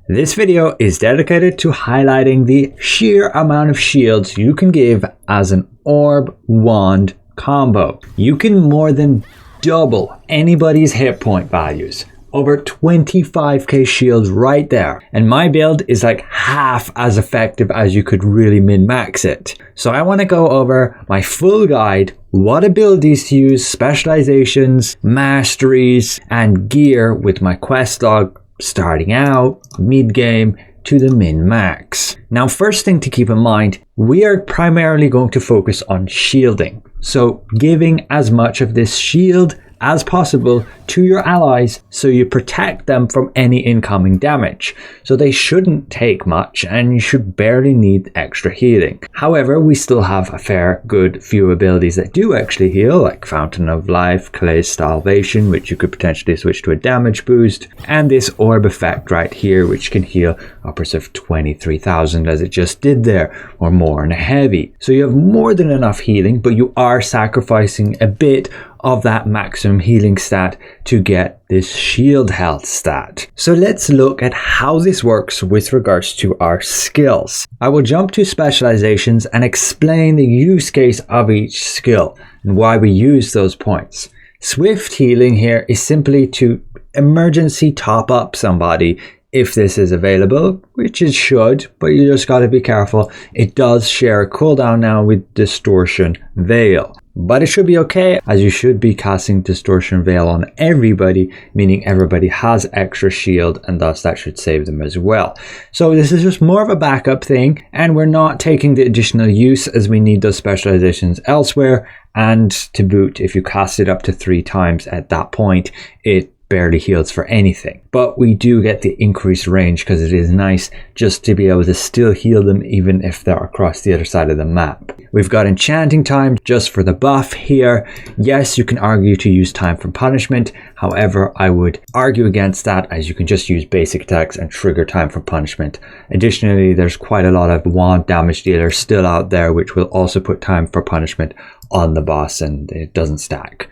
This video is dedicated to highlighting the sheer amount of shields you can give as an orb wand combo. You can more than double anybody's hit point values. Over 25k shields right there. And my build is like half as effective as you could really min-max it. So I want to go over my full guide, what abilities to use, specializations, masteries, and gear with my quest log starting out, mid-game, to the min-max. Now, first thing to keep in mind, we are primarily going to focus on shielding. So giving as much of this shield as possible to your allies so you protect them from any incoming damage. So they shouldn't take much and you should barely need extra healing. However, we still have a fair good few abilities that do actually heal, like Fountain of Life, Clay's Salvation, which you could potentially switch to a damage boost, and this orb effect right here, which can heal upwards of 23,000 as it just did there, or more in a heavy. So you have more than enough healing, but you are sacrificing a bit of that maximum healing stat to get this shield health stat. So let's look at how this works with regards to our skills. I will jump to specializations and explain the use case of each skill and why we use those points. Swift healing here is simply to emergency top up somebody if this is available, which it should, but you just got to be careful. It does share a cooldown now with Distortion Veil. But it should be okay, as you should be casting Distortion Veil on everybody, meaning everybody has extra shield, and thus that should save them as well. So this is just more of a backup thing, and we're not taking the additional use as we need those specializations elsewhere. And to boot, if you cast it up to 3 times at that point, it barely heals for anything. But we do get the increased range because it is nice just to be able to still heal them even if they're across the other side of the map. We've got enchanting time just for the buff here. Yes, you can argue to use time for punishment. However, I would argue against that, as you can just use basic attacks and trigger time for punishment. Additionally, there's quite a lot of wand damage dealers still out there which will also put time for punishment on the boss, and it doesn't stack.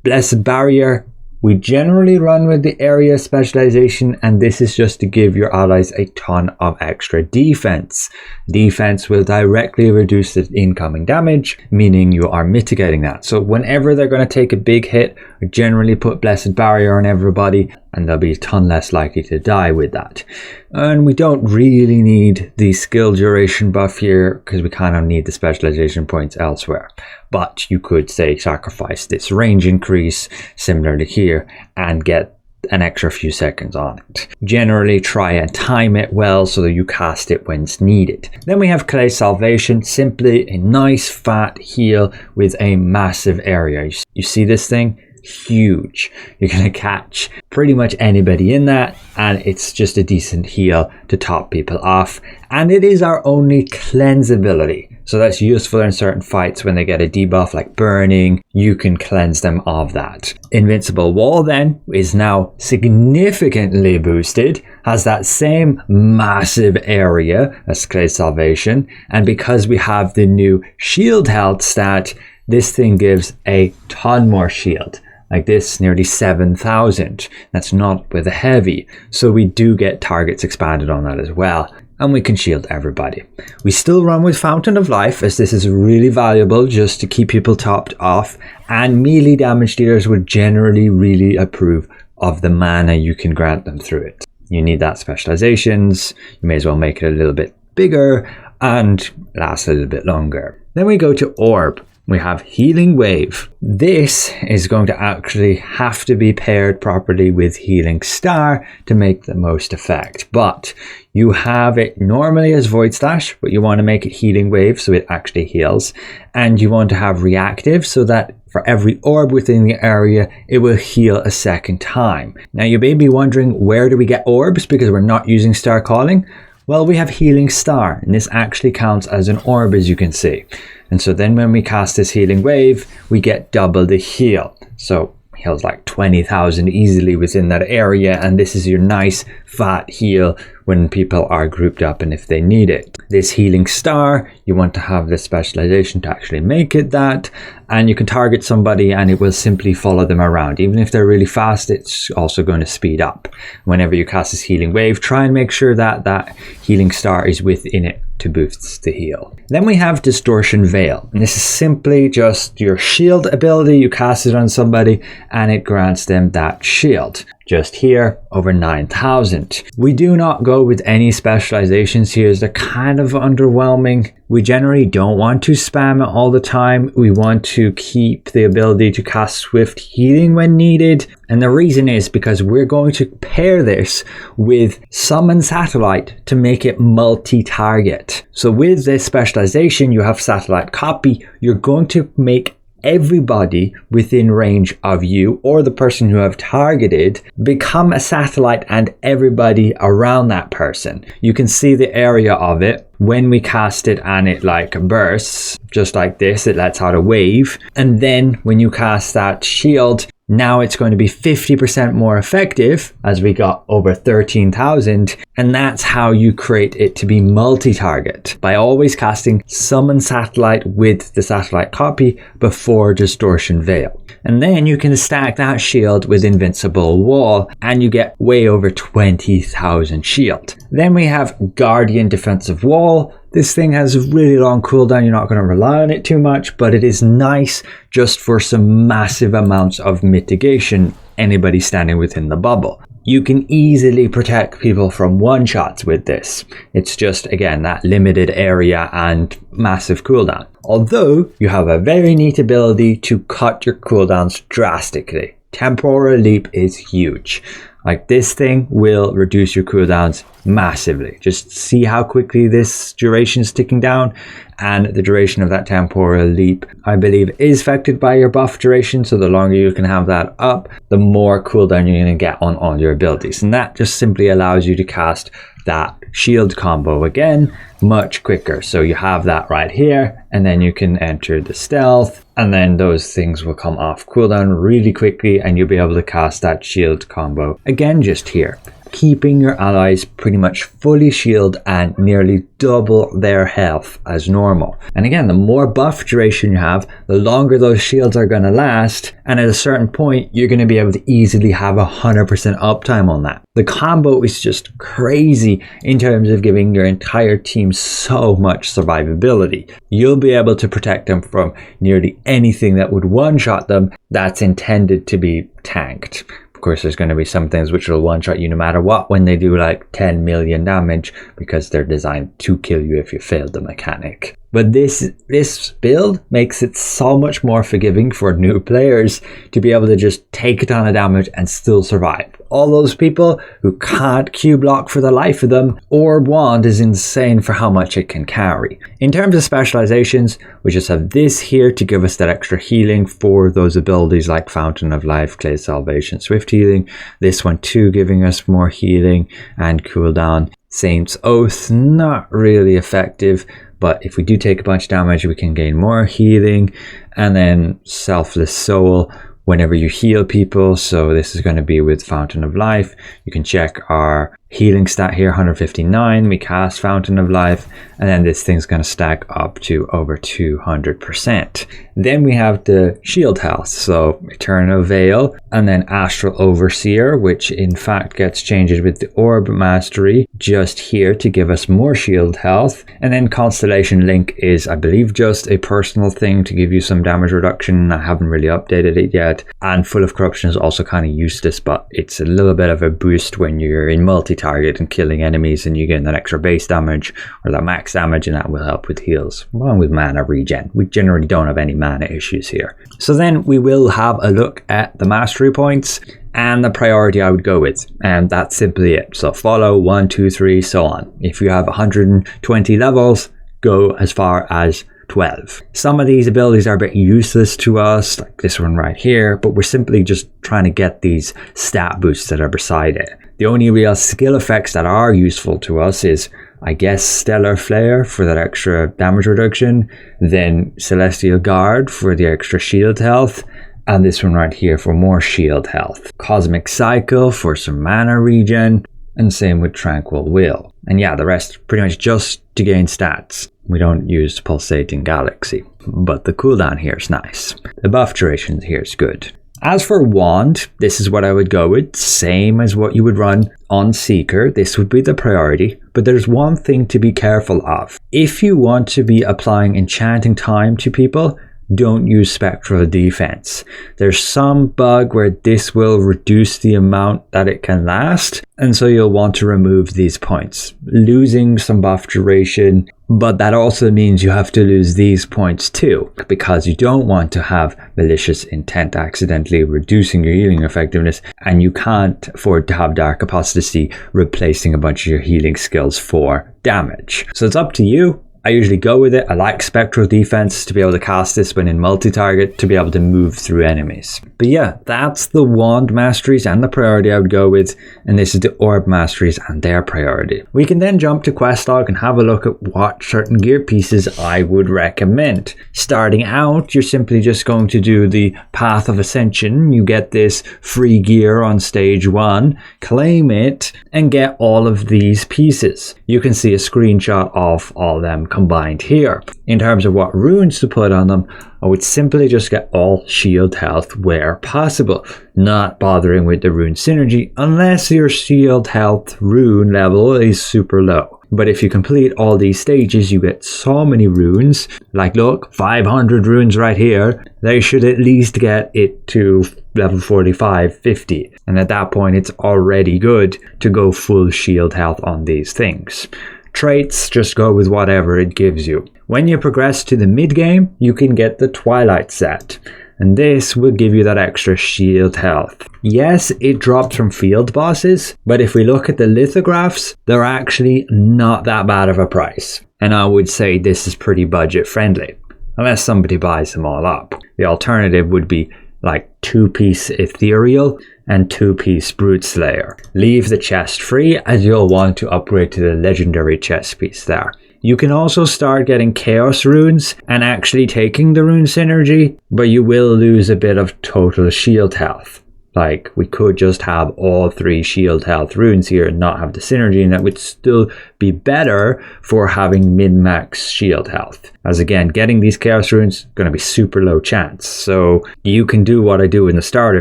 Blessed Barrier. We generally run with the area specialization, and this is just to give your allies a ton of extra defense. Defense will directly reduce the incoming damage, meaning you are mitigating that. So whenever they're going to take a big hit, I generally put Blessed Barrier on everybody, and they'll be a ton less likely to die with that. And we don't really need the skill duration buff here because we kind of need the specialization points elsewhere. But you could say sacrifice this range increase similarly here and get an extra few seconds on it. Generally try and time it well so that you cast it when it's needed. Then we have Clay's Salvation, simply a nice fat heal with a massive area. You see this thing? Huge. You're going to catch pretty much anybody in that, and it's just a decent heal to top people off. And it is our only cleanse ability, so that's useful in certain fights when they get a debuff like burning. You can cleanse them of that. Invincible Wall then is now significantly boosted, has that same massive area as Clay's Salvation, and because we have the new shield health stat, this thing gives a ton more shield. Like this, nearly 7,000. That's not with a heavy. So we do get targets expanded on that as well. And we can shield everybody. We still run with Fountain of Life, as this is really valuable just to keep people topped off. And melee damage dealers would generally really approve of the mana you can grant them through it. You need that specializations. You may as well make it a little bit bigger and last a little bit longer. Then we go to Orb. We have Healing Wave. This is going to actually have to be paired properly with Healing Star to make the most effect. But you have it normally as Void Slash, but you want to make it Healing Wave so it actually heals. And you want to have Reactive so that for every orb within the area, it will heal a second time. Now you may be wondering, where do we get orbs? Because we're not using Star Calling. Well, we have Healing Star, and this actually counts as an orb, as you can see. And so then when we cast this Healing Wave, we get double the heal. So heals like 20,000 easily within that area, and this is your nice fat heal when people are grouped up and if they need it. This healing star, you want to have the specialization to actually make it that, and you can target somebody and it will simply follow them around. Even if they're really fast, it's also going to speed up. Whenever you cast this healing wave, try and make sure that that healing star is within it to boost the heal. Then we have Distortion Veil, and this is simply just your shield ability. You cast it on somebody and it grants them that shield. Just here, over 9,000. We do not go with any specializations here, as they're kind of underwhelming. We generally don't want to spam it all the time. We want to keep the ability to cast Swift Healing when needed. And the reason is because we're going to pair this with Summon Satellite to make it multi-target. So with this specialization, you have Satellite Copy. You're going to make everybody within range of you or the person who have targeted become a satellite, and everybody around that person. You can see the area of it when we cast it, and it like bursts just like this. It lets out a wave, and then when you cast that shield, now it's going to be 50% more effective, as we got over 13,000, and that's how you create it to be multi-target, by always casting Summon Satellite with the Satellite Copy before Distortion Veil. And then you can stack that shield with Invincible Wall, and you get way over 20,000 shield. Then we have Guardian Defensive Wall. This thing has a really long cooldown. You're not going to rely on it too much, but it is nice just for some massive amounts of mitigation, anybody standing within the bubble. You can easily protect people from one-shots with this. It's just, again, that limited area and massive cooldown. Although, you have a very neat ability to cut your cooldowns drastically. Temporal Leap is huge. Like, this thing will reduce your cooldowns massively. Just see how quickly this duration is ticking down, and the duration of that temporal leap, I believe, is affected by your buff duration. So the longer you can have that up, the more cooldown you're going to get on all your abilities, and that just simply allows you to cast that shield combo again much quicker. So you have that right here, and then you can enter the stealth, and then those things will come off cooldown really quickly, and you'll be able to cast that shield combo again just here, keeping your allies pretty much fully shield and nearly double their health as normal. And again, the more buff duration you have, the longer those shields are going to last, and at a certain point you're going to be able to easily have 100% uptime on that. The combo is just crazy in terms of giving your entire team so much survivability. You'll be able to protect them from nearly anything that would one-shot them that's intended to be tanked. Of course, there's going to be some things which will one-shot you no matter what when they do like 10 million damage, because they're designed to kill you if you fail the mechanic. But this build makes it so much more forgiving for new players to be able to just take a ton of damage and still survive. All those people who can't Q block for the life of them, Orb Wand is insane for how much it can carry. In terms of specializations, we just have this here to give us that extra healing for those abilities like Fountain of Life, Clay Salvation, Swift Healing. This one too, giving us more healing and cooldown. Saint's Oath, not really effective, but if we do take a bunch of damage, we can gain more healing. And then Selfless Soul, whenever you heal people. So this is going to be with Fountain of Life. You can check our healing stat here, 159. We cast Fountain of Life, and then this thing's going to stack up to over 200%. Then we have the shield health, so Eternal Veil, and then Astral Overseer, which in fact gets changed with the Orb Mastery just here to give us more shield health. And then Constellation Link is, I believe, just a personal thing to give you some damage reduction. I haven't really updated it yet. And Full of Corruption is also kind of useless, but it's a little bit of a boost when you're in multi-target and killing enemies, and you get that extra base damage or that max damage, and that will help with heals along with mana regen. We generally don't have any mana issues here. So then we will have a look at the mastery points and the priority I would go with, and that's simply it. So follow 1, 2, 3, so on. If you have 120 levels, go as far as 12. Some of these abilities are a bit useless to us, like this one right here, but we're simply just trying to get these stat boosts that are beside it. The only real skill effects that are useful to us is, I guess, Stellar Flare for that extra damage reduction, then Celestial Guard for the extra shield health, and this one right here for more shield health. Cosmic Cycle for some mana regen, and same with Tranquil Will. And yeah, the rest pretty much just to gain stats. We don't use Pulsating Galaxy, but the cooldown here is nice. The buff duration here is good. As for Wand, this is what I would go with, same as what you would run on Seeker. This would be the priority, but there's one thing to be careful of. If you want to be applying enchanting time to people, don't use Spectral Defense. There's some bug where this will reduce the amount that it can last, and so you'll want to remove these points, losing some buff duration, but that also means you have to lose these points too, because you don't want to have Malicious Intent accidentally reducing your healing effectiveness, and you can't afford to have Dark Apostasy replacing a bunch of your healing skills for damage. So it's up to you. I usually go with it. I like Spectral Defense to be able to cast this when in multi-target to be able to move through enemies. But yeah, that's the Wand Masteries and the priority I would go with, and this is the Orb Masteries and their priority. We can then jump to Quest Log and have a look at what certain gear pieces I would recommend. Starting out, you're simply just going to do the Path of Ascension. You get this free gear on stage 1, claim it, and get all of these pieces. You can see a screenshot of all of them combined here. In terms of what runes to put on them, I would simply just get all shield health where possible, not bothering with the rune synergy unless your shield health rune level is super low. But if you complete all these stages, you get so many runes. Like look, 500 runes right here. They should at least get it to level 45, 50. And at that point, it's already good to go full shield health on these things. Traits, just go with whatever it gives you. When you progress to the mid game, you can get the Twilight set, and this will give you that extra shield health. Yes, it drops from field bosses, but if we look at the lithographs, they're actually not that bad of a price. And I would say this is pretty budget friendly, unless somebody buys them all up. The alternative would be like 2-piece Ethereal and 2-piece Brute Slayer. Leave the chest free as you'll want to upgrade to the legendary chest piece there. You can also start getting Chaos runes and actually taking the rune synergy, but you will lose a bit of total shield health. Like, we could just have all 3 shield health runes here and not have the synergy, and that would still be better for having min-max shield health. As again, getting these chaos runes is going to be super low chance. So you can do what I do in the starter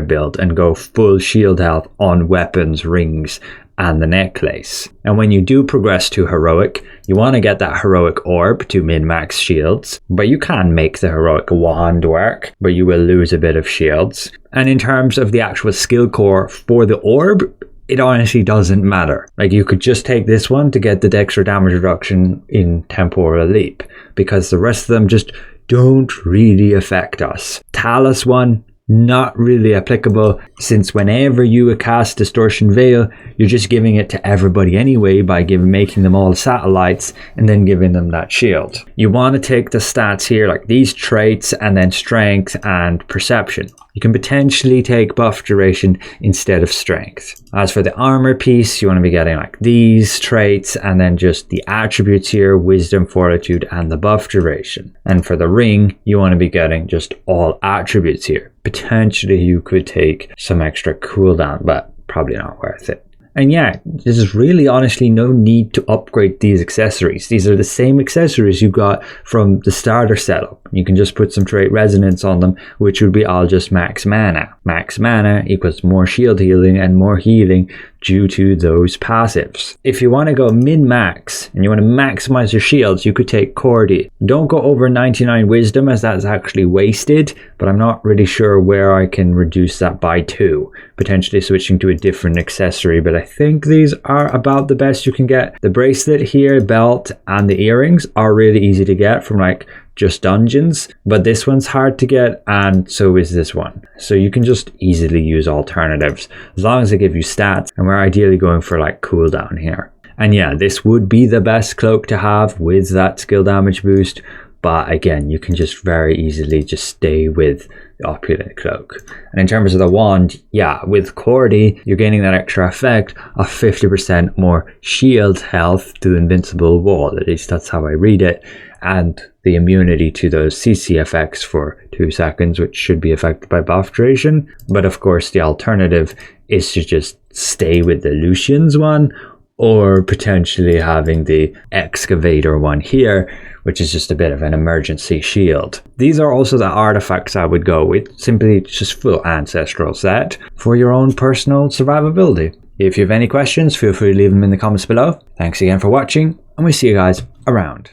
build and go full shield health on weapons, rings, and the necklace. And when you do progress to heroic, you want to get that heroic orb to min-max shields, but you can make the heroic wand work, but you will lose a bit of shields. And in terms of the actual skill core for the orb, it honestly doesn't matter. Like, you could just take this one to get the extra damage reduction in Temporal Leap, because the rest of them just don't really affect us. Talus one, not really applicable, since whenever you cast Distortion Veil, you're just giving it to everybody anyway by making them all satellites and then giving them that shield. You want to take the stats here, like these traits, and then strength and perception. You can potentially take buff duration instead of strength. As for the armor piece, you want to be getting like these traits and then just the attributes here, wisdom, fortitude, and the buff duration. And for the ring, you want to be getting just all attributes here. Potentially you could take some extra cooldown, but probably not worth it. And yeah, there's really honestly no need to upgrade these accessories. These are the same accessories you got from the starter setup. You can just put some trait resonance on them, which would be all just max mana. Max mana equals more shield healing and more healing due to those passives. If you want to go min-max and you want to maximize your shields, you could take Cordy. Don't go over 99 wisdom, as that's actually wasted, but I'm not really sure where I can reduce that by 2. Potentially switching to a different accessory, but I think these are about the best you can get. The bracelet here, belt, and the earrings are really easy to get from like just dungeons, but this one's hard to get, and so is this one. So you can just easily use alternatives as long as they give you stats, and we're ideally going for like cooldown here. And yeah, this would be the best cloak to have with that skill damage boost, but again, you can just very easily just stay with the opulent cloak. And in terms of the wand, yeah, with Cordy, you're gaining that extra effect of 50% more shield health to Invincible Wall. At least that's how I read it. And the immunity to those CC effects for 2 seconds, which should be affected by buff duration. But of course, the alternative is to just stay with the Lucian's one, or potentially having the Excavator one here, which is just a bit of an emergency shield. These are also the artifacts I would go with, simply just full ancestral set for your own personal survivability. If you have any questions, feel free to leave them in the comments below. Thanks again for watching, and we'll see you guys around.